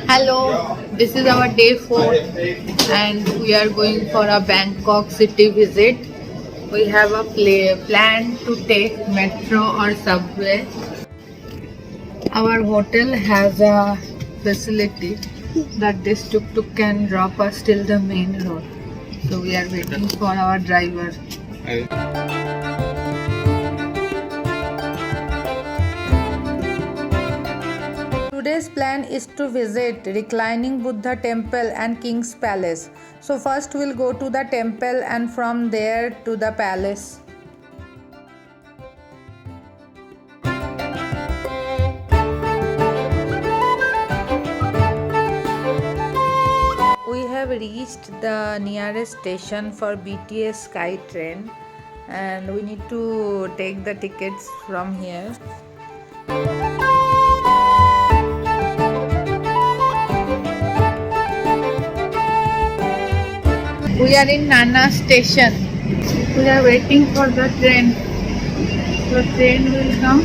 Hello, this is our day 4 and we are going for a Bangkok city visit. We have a plan to take metro or subway. Our hotel has a facility that this tuk-tuk can drop us till the main road. So we are waiting for our driver. Today's plan is to visit Reclining Buddha Temple and King's Palace. So first we'll go to the temple and from there to the palace. We have reached the nearest station for BTS Sky Train and we need to take the tickets from here. We are in Nana station. We are waiting for the train. The train will come.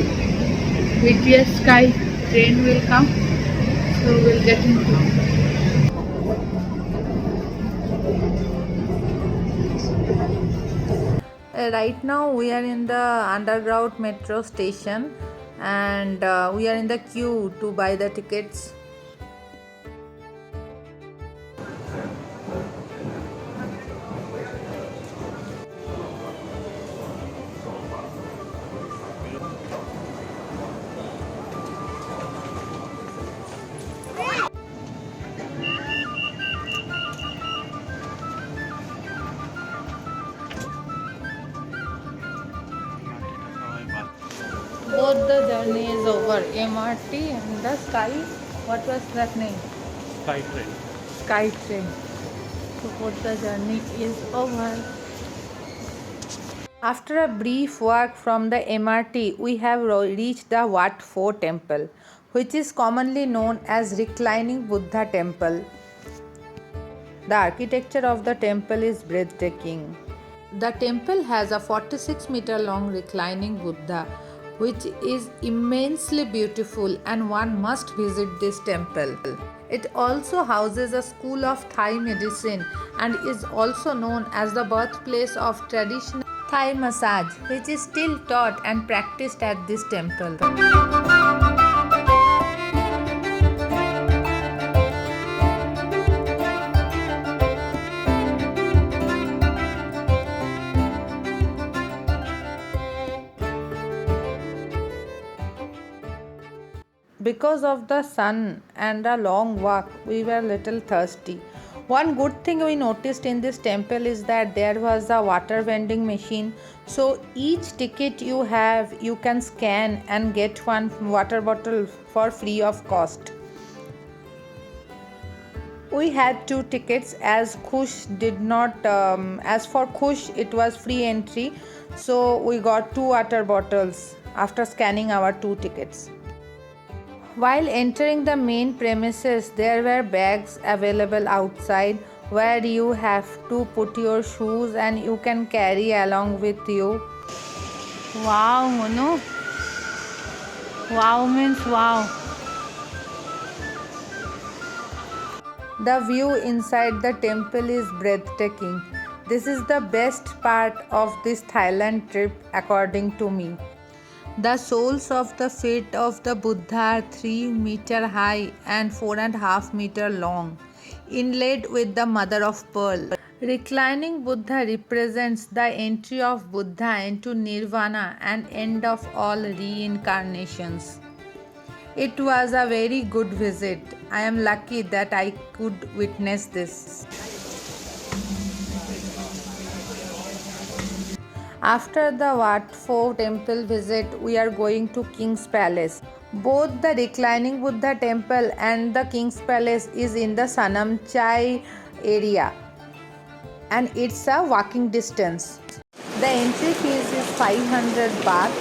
BTS Sky train will come. So we'll get into. Right now we are in the underground metro station and we are in the queue to buy the tickets. Both the journey is over. MRT and the Sky. What was that name? Sky train. Sky train. So both the journey is over. After a brief walk from the MRT, we have reached the Wat Pho temple, which is commonly known as Reclining Buddha Temple. The architecture of the temple is breathtaking. The temple has a 46-meter long reclining Buddha, which is immensely beautiful and one must visit this temple. It also houses a school of Thai medicine and is also known as the birthplace of traditional Thai massage, which is still taught and practiced at this temple. Because of the sun and a long walk, we were a little thirsty. One good thing we noticed in this temple is that there was a water vending machine. So each ticket you have, you can scan and get one water bottle for free of cost. We had 2 tickets as Kush did not, as for Kush it was free entry. So we got 2 water bottles after scanning our 2 tickets. While entering the main premises, there were bags available outside where you have to put your shoes and you can carry along with you. Wow, Monu. Wow means wow. The view inside the temple is breathtaking. This is the best part of this Thailand trip according to me. The soles of the feet of the Buddha are 3 meter high and 4.5 meter long, inlaid with the mother of pearl. Reclining Buddha represents the entry of Buddha into Nirvana and end of all reincarnations. It was a very good visit. I am lucky that I could witness this. After the Wat Pho temple visit, we are going to King's Palace. Both the Reclining Buddha temple and the King's Palace is in the Sanam Chai area and it's a walking distance. The entry fees is 500 baht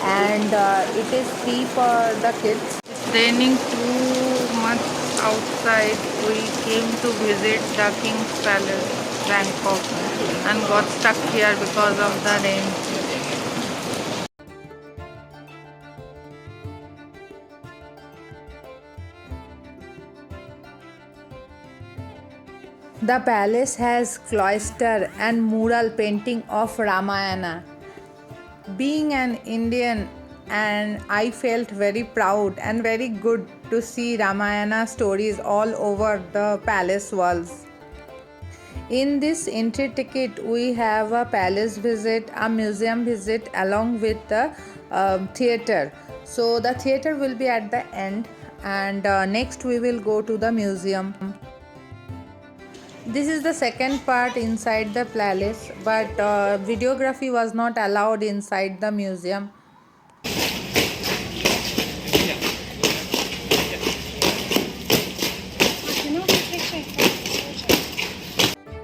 and it is free for the kids. It's raining too much outside. We came to visit the King's Palace, Bangkok, and got stuck here because of the rain. The palace has cloister and mural painting of Ramayana. Being an Indian, and I felt very proud and very good to see Ramayana stories all over the palace walls. In this entry ticket, we have a palace visit, a museum visit, along with the theater. So, the theater will be at the end, and next we will go to the museum. This is the second part inside the palace, but videography was not allowed inside the museum.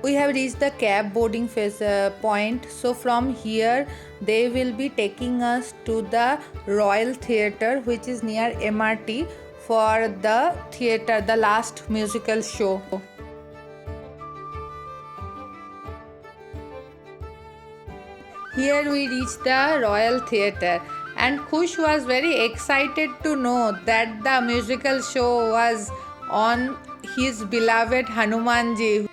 We have reached the cab boarding point. So from here they will be taking us to the Royal Theatre, which is near MRT, for the theatre, the last musical show. Here we reached the Royal Theatre, and Khush was very excited to know that the musical show was on his beloved Hanumanji.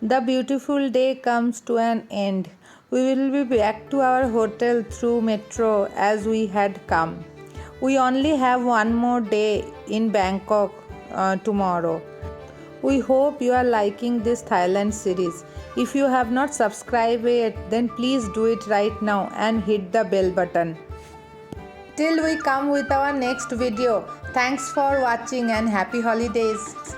The beautiful day comes to an end. We will be back to our hotel through metro as we had come. We only have one more day in Bangkok tomorrow. We hope you are liking this Thailand series. If you have not subscribed yet, then please do it right now and hit the bell button. Till we come with our next video. Thanks for watching and happy holidays.